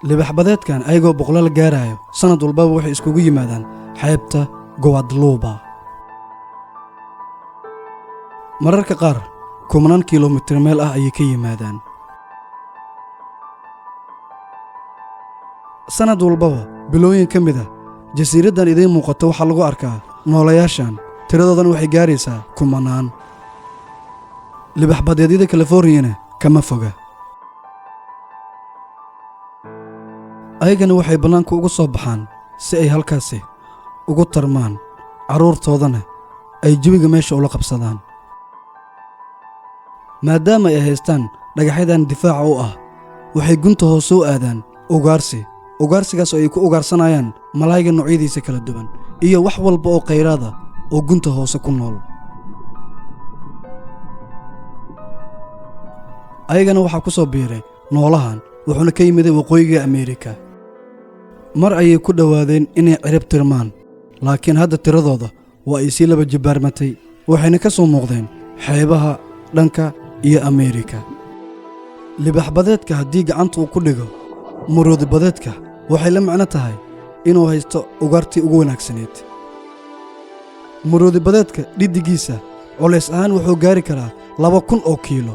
libaxbadeedkan ayagoo boqolaal gaarayo sanad walbaba waxay iskugu yimaadaan xeebta Guadalupe. mararka qaar kumanaan kiiloomitir meel ah ayay ka yimaadaan. sanad walbaba bilooyin ka mid ah jasiiraddan idiin muuqata waxaa lagu arkaa noolayaashan tiradoodan waxay gaaraysaa kumanaan. libaxbadeedyada California kama foga. ayagana waxay bannaanka ugu soo baxaan si ay halkaasi ugu tarmaan carruurtoodana ay jawiga meesha ula qabsadaan. maadaama ay haystaan dhagaxyadan difaaca u ah waxay gunta hoose u aadaan ugaarsigaas oo ay ku ugaarsanayaan malaayga noocyadiisa kala duwan iyo wax walba oo khayraada oo gunta hoose ku nool. ayagana waxaa ku soo biiray noolahan wuxuuna ka yimid waqooyiga Ameerika. mar ayay ku dhowaadeen inay cirib tirmaan laakiin hadda tiradooda waa ay sii laba jibaarmatay waxayna ka soo muuqdeen xeebaha dhanka iyo Ameerika. libaxbadeedka haddii gacanta uu ku dhigo maroodibadeedka waxay la macno tahay inuu haysto ugaartii ugu wanaagsaneed. maroodibadeedka dhiddigiisa culays ahaan wuxuu gaari karaa 2,000 oo kiilo